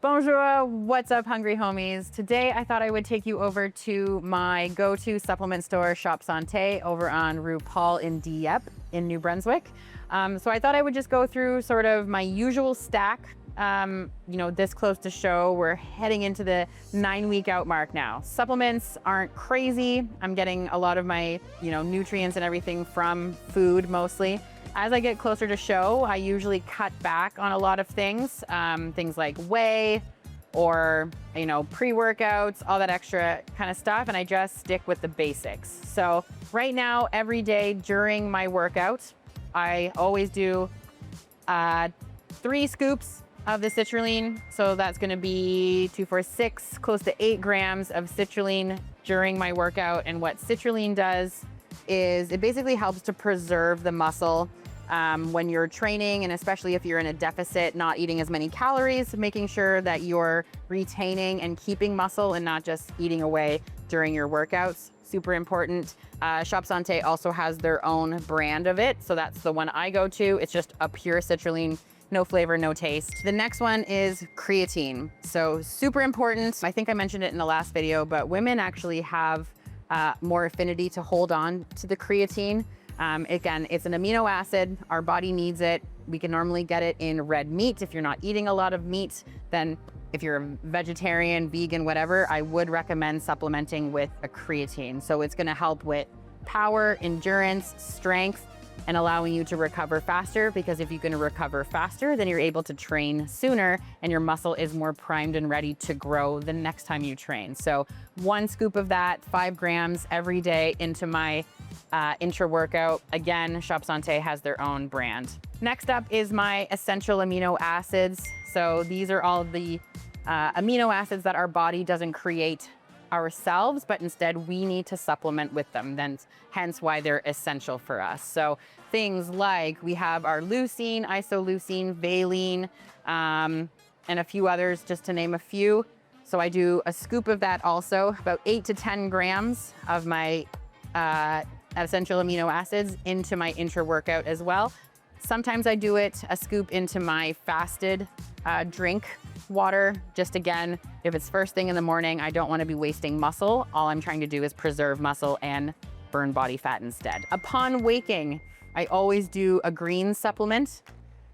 Bonjour, what's up, hungry homies? Today I thought I would take you over to my go-to supplement store, Shop Santé, over on Rue Paul in Dieppe in New Brunswick. So I thought I would just go through sort of my usual stack. This close to show, we're heading into the 9-week out mark now. Supplements aren't crazy. I'm getting a lot of my, nutrients and everything from food mostly. As I get closer to show, I usually cut back on a lot of things, things like whey or, pre-workouts, all that extra kind of stuff, and I just stick with the basics. So right now, every day during my workout, I always do 3 scoops of the citrulline. So that's gonna be 2, 4, 6, close to 8 grams of citrulline during my workout. And what citrulline does is it basically helps to preserve the muscle when you're training, and especially if you're in a deficit, not eating as many calories, making sure that you're retaining and keeping muscle and not just eating away during your workouts. Super important. Shop Santé also has their own brand of it. So that's the one I go to. It's just a pure citrulline, no flavor, no taste. The next one is creatine. So super important. I think I mentioned it in the last video, but women actually have more affinity to hold on to the creatine. Again, it's an amino acid. Our body needs it. We can normally get it in red meat. If you're not eating a lot of meat, then if you're a vegetarian, vegan, whatever, I would recommend supplementing with a creatine. So it's gonna help with power, endurance, strength, and allowing you to recover faster, because if you're gonna recover faster, then you're able to train sooner and your muscle is more primed and ready to grow the next time you train. So 1 scoop of that, 5 grams every day into my intra-workout. Again, Shop Santé has their own brand. Next up is my essential amino acids. So these are all the amino acids that our body doesn't create ourselves, but instead we need to supplement with them. Then hence why they're essential for us. So things like we have our leucine, isoleucine, valine, and a few others, just to name a few. So I do a scoop of that also, about 8 to 10 grams of my essential amino acids into my intra-workout as well. Sometimes I do it a scoop into my fasted drink water. Just again, if it's first thing in the morning, I don't want to be wasting muscle. All I'm trying to do is preserve muscle and burn body fat instead. Upon waking, I always do a green supplement.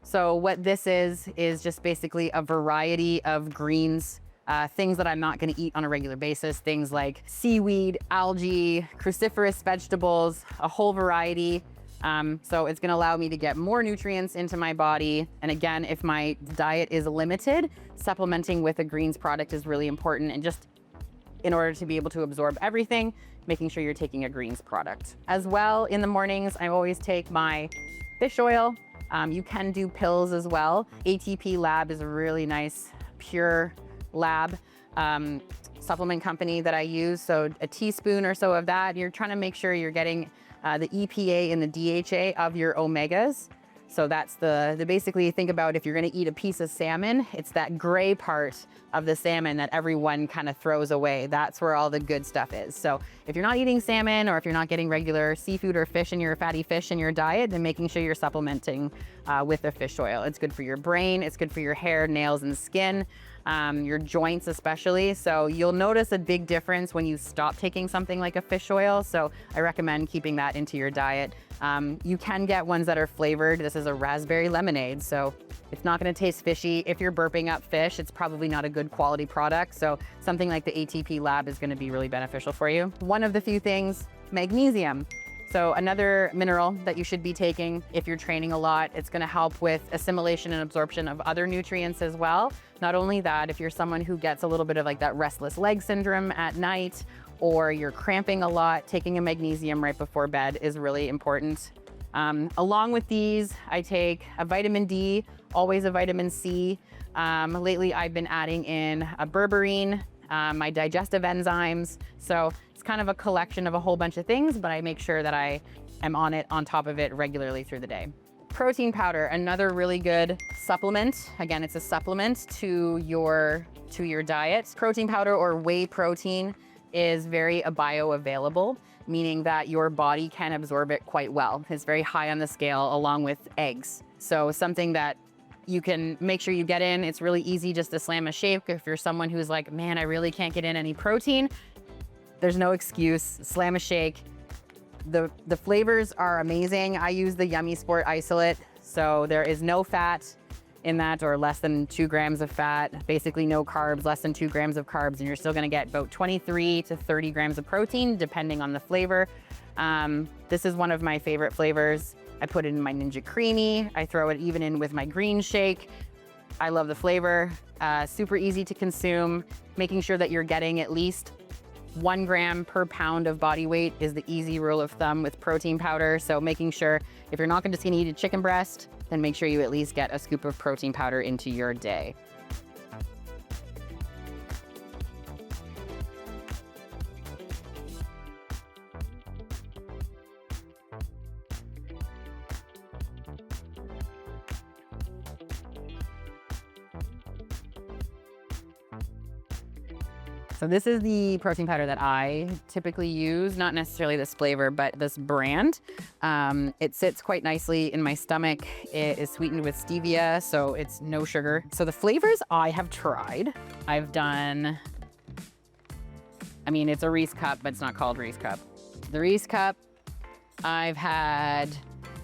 So what this is just basically a variety of greens, things that I'm not going to eat on a regular basis, things like seaweed, algae, cruciferous vegetables, a whole variety. So it's going to allow me to get more nutrients into my body. And again, if my diet is limited, supplementing with a greens product is really important. And just in order to be able to absorb everything, making sure you're taking a greens product. As well, in the mornings, I always take my fish oil. You can do pills as well. ATP Lab is a really nice, pure lab supplement company that I use. So a teaspoon or so of that, you're trying to make sure you're getting the EPA and the DHA of your omegas. So that's the basically, think about if you're gonna eat a piece of salmon, it's that gray part of the salmon that everyone kind of throws away. That's where all the good stuff is. So if you're not eating salmon, or if you're not getting regular seafood or fish in your fatty fish in your diet, then making sure you're supplementing with the fish oil. It's good for your brain, it's good for your hair, nails, and skin, your joints especially. So you'll notice a big difference when you stop taking something like a fish oil. So I recommend keeping that into your diet. You can get ones that are flavored. This is a raspberry lemonade, so it's not gonna taste fishy. If you're burping up fish, it's probably not a good quality product. So something like the ATP Lab is gonna be really beneficial for you. One of the few things, magnesium. So another mineral that you should be taking if you're training a lot. It's gonna help with assimilation and absorption of other nutrients as well. Not only that, if you're someone who gets a little bit of like that restless leg syndrome at night, or you're cramping a lot, taking a magnesium right before bed is really important. Along with these, I take a vitamin D, always a vitamin C. Lately, I've been adding in a berberine, my digestive enzymes. So it's kind of a collection of a whole bunch of things, but I make sure that I am on top of it regularly through the day. Protein powder, another really good supplement. Again, it's a supplement to your diet. Protein powder, or whey protein, is very bioavailable, meaning that your body can absorb it quite well. It's very high on the scale, along with eggs. So something that You can make sure you get in. It's really easy just to slam a shake. If you're someone who's like, man, I really can't get in any protein, there's no excuse, slam a shake. The flavors are amazing. I use the Yummy Sport isolate, so there is no fat in that, or less than 2 grams of fat, basically no carbs, less than 2 grams of carbs, and you're still gonna get about 23 to 30 grams of protein, depending on the flavor. This is one of my favorite flavors. I put it in my Ninja Creamy. I throw it even in with my green shake. I love the flavor, super easy to consume. Making sure that you're getting at least 1 gram per pound of body weight is the easy rule of thumb with protein powder. So making sure if you're not just gonna eat a chicken breast, then make sure you at least get a scoop of protein powder into your day. So this is the protein powder that I typically use, not necessarily this flavor, but this brand. It sits quite nicely in my stomach. It is sweetened with stevia, so it's no sugar. So the flavors I have tried, I've done, I mean, it's a Reese cup, but it's not called Reese cup. The Reese cup, I've had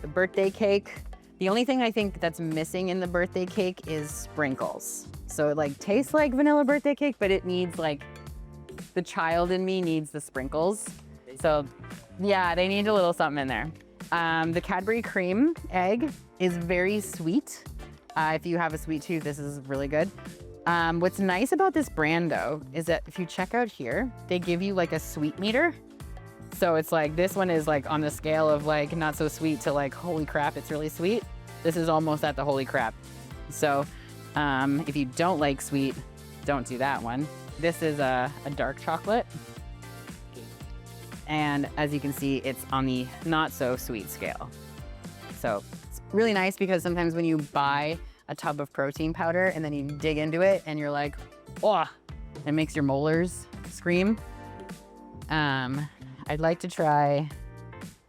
the birthday cake. The only thing I think that's missing in the birthday cake is sprinkles. So it like tastes like vanilla birthday cake, but it needs like, the child in me needs the sprinkles. So yeah, they need a little something in there. The Cadbury cream egg is very sweet. If you have a sweet tooth, this is really good. What's nice about this brand though, is that if you check out here, they give you like a sweet meter. So it's like, this one is like on the scale of like not so sweet to like, holy crap, it's really sweet. This is almost at the holy crap. So if you don't like sweet, don't do that one. This is a dark chocolate. And as you can see, it's on the not so sweet scale. So it's really nice because sometimes when you buy a tub of protein powder and then you dig into it and you're like, oh, it makes your molars scream. I'd like to try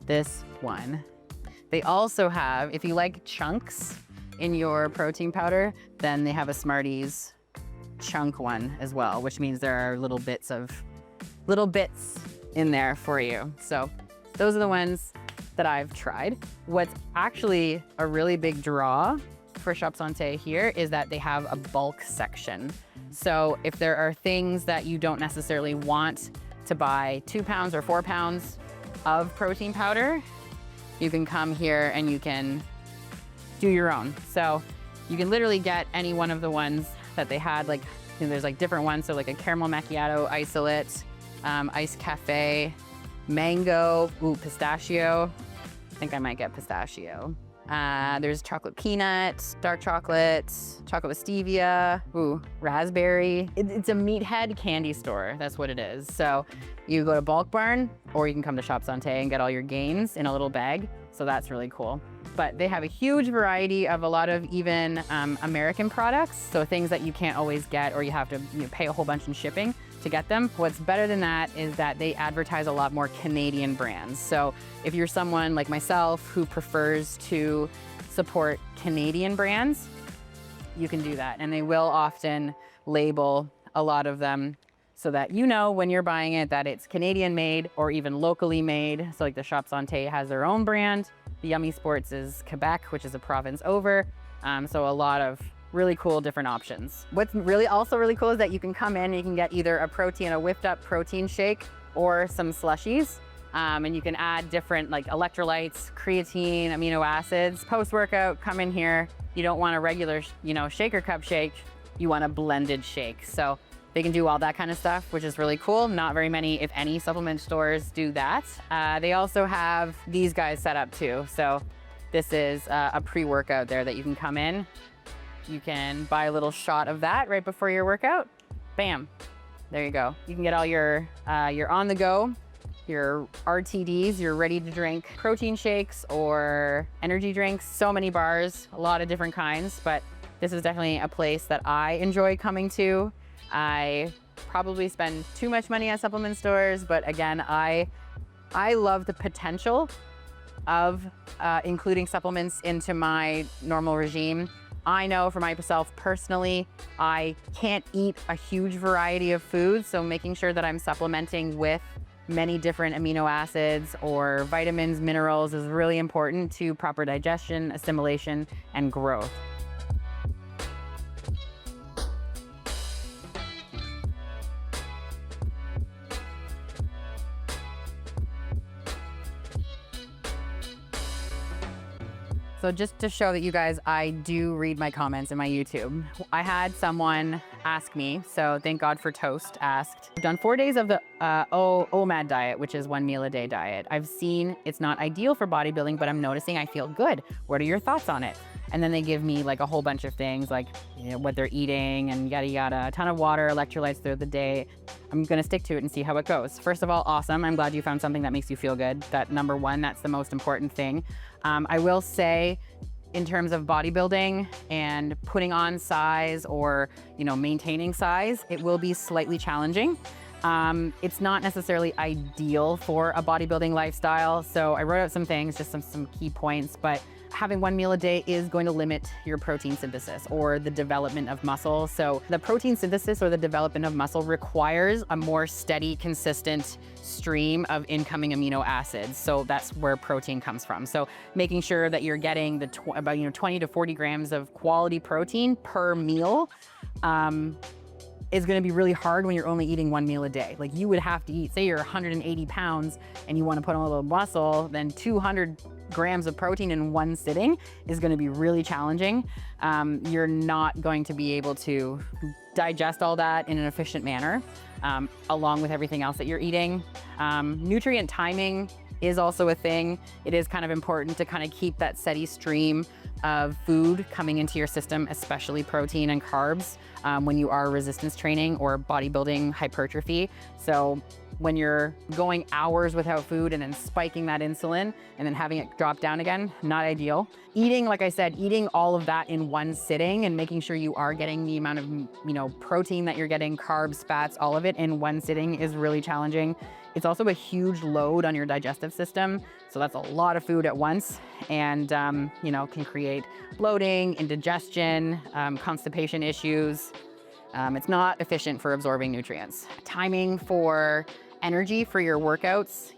this one. They also have, if you like chunks in your protein powder, then they have a Smarties chunk one as well, which means there are little bits in there for you. So those are the ones that I've tried. What's actually a really big draw for Shops Santé here is that they have a bulk section. So if there are things that you don't necessarily want to buy 2 pounds or 4 pounds of protein powder, you can come here and you can do your own. So you can literally get any one of the ones that they had, like, you know, there's like different ones. So like a caramel macchiato isolate, iced cafe, mango, ooh, pistachio. I think I might get pistachio. There's chocolate peanut, dark chocolate, chocolate with stevia, ooh, raspberry. It's a meathead candy store, that's what it is. So you go to Bulk Barn, or you can come to Shops Santé and get all your gains in a little bag. So that's really cool. But they have a huge variety of a lot of even American products. So things that you can't always get, or you have to pay a whole bunch in shipping to get them. What's better than that is that they advertise a lot more Canadian brands. So if you're someone like myself who prefers to support Canadian brands, you can do that. And they will often label a lot of them so that you know when you're buying it that it's Canadian made or even locally made. So like the Shops Santé has their own brand. The Yummy Sports is Quebec, which is a province over. So a lot of really cool different options. What's really also really cool is that you can come in and you can get either a whipped up protein shake or some slushies. And you can add different like electrolytes, creatine, amino acids. Post-workout, come in here. You don't want a regular, shaker cup shake. You want a blended shake. So they can do all that kind of stuff, which is really cool. Not very many, if any, supplement stores do that. They also have these guys set up too. So this is a pre-workout there that you can come in. You can buy a little shot of that right before your workout. Bam, there you go. You can get all your on the go, your RTDs, your ready to drink protein shakes or energy drinks. So many bars, a lot of different kinds, but this is definitely a place that I enjoy coming to. I probably spend too much money at supplement stores, but again, I love the potential of including supplements into my normal regime. I know for myself personally, I can't eat a huge variety of foods, so making sure that I'm supplementing with many different amino acids or vitamins, minerals is really important to proper digestion, assimilation, and growth. So just to show that you guys, I do read my comments in my YouTube. I had someone ask me, so thank God for Toast, asked, I've done 4 days of the OMAD diet, which is 1 meal a day diet. I've seen it's not ideal for bodybuilding, but I'm noticing I feel good. What are your thoughts on it? And then they give me like a whole bunch of things like, you know, what they're eating and yada yada, a ton of water, electrolytes throughout the day. I'm gonna stick to it and see how it goes. First of all, awesome. I'm glad you found something that makes you feel good. That number one, that's the most important thing. I will say, in terms of bodybuilding and putting on size or, you know, maintaining size, it will be slightly challenging. It's not necessarily ideal for a bodybuilding lifestyle. So I wrote out some things, just some key points, but having 1 meal a day is going to limit your protein synthesis or the development of muscle. So the protein synthesis or the development of muscle requires a more steady, consistent stream of incoming amino acids. So that's where protein comes from. So making sure that you're getting the about 20 to 40 grams of quality protein per meal is going to be really hard when you're only eating 1 meal a day. Like you would have to eat, say you're 180 pounds and you want to put on a little muscle, then 200 grams of protein in one sitting is going to be really challenging. You're not going to be able to digest all that in an efficient manner, along with everything else that you're eating. Nutrient timing is also a thing. It is kind of important to kind of keep that steady stream of food coming into your system, especially protein and carbs, when you are resistance training or bodybuilding hypertrophy. So when you're going hours without food and then spiking that insulin and then having it drop down again, not ideal. Eating, like I said, eating all of that in one sitting and making sure you are getting the amount of, protein that you're getting, carbs, fats, all of it in one sitting is really challenging. It's also a huge load on your digestive system. So that's a lot of food at once and, can create bloating, indigestion, constipation issues. It's not efficient for absorbing nutrients. Timing for energy for your workouts,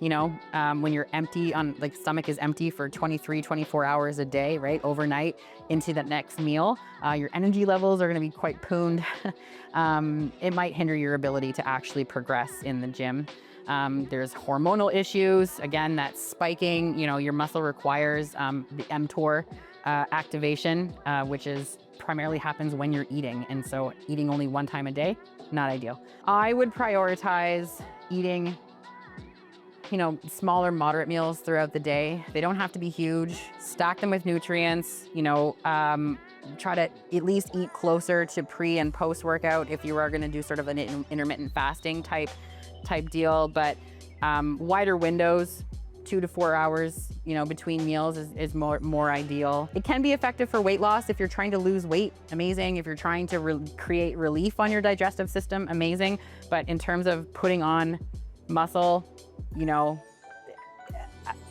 when you're empty stomach is empty for 23, 24 hours a day, right? Overnight into that next meal, your energy levels are gonna be quite pooned. It might hinder your ability to actually progress in the gym. There's hormonal issues. Again, that spiking, your muscle requires the mTOR activation, which is primarily happens when you're eating. And so eating only one time a day, not ideal. I would prioritize eating, smaller, moderate meals throughout the day. They don't have to be huge. Stack them with nutrients, try to at least eat closer to pre and post workout if you are gonna do sort of an intermittent fasting type deal, but wider windows, 2 to 4 hours, between meals is more ideal. It can be effective for weight loss if you're trying to lose weight, amazing. If you're trying to create relief on your digestive system, amazing. But in terms of putting on muscle,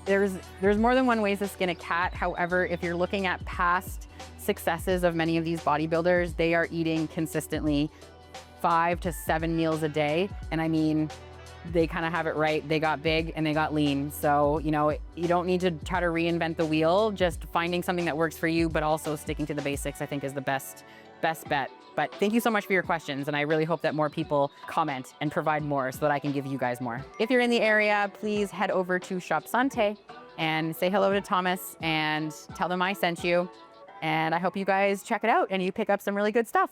there's more than one way to skin a cat. However, if you're looking at past successes of many of these bodybuilders, they are eating consistently 5 to 7 meals a day. And I mean, they kind of have it right. They got big and they got lean. So, you don't need to try to reinvent the wheel, just finding something that works for you, but also sticking to the basics, I think is the best bet. But thank you so much for your questions. And I really hope that more people comment and provide more so that I can give you guys more. If you're in the area, please head over to Shop Santé and say hello to Thomas and tell them I sent you. And I hope you guys check it out and you pick up some really good stuff.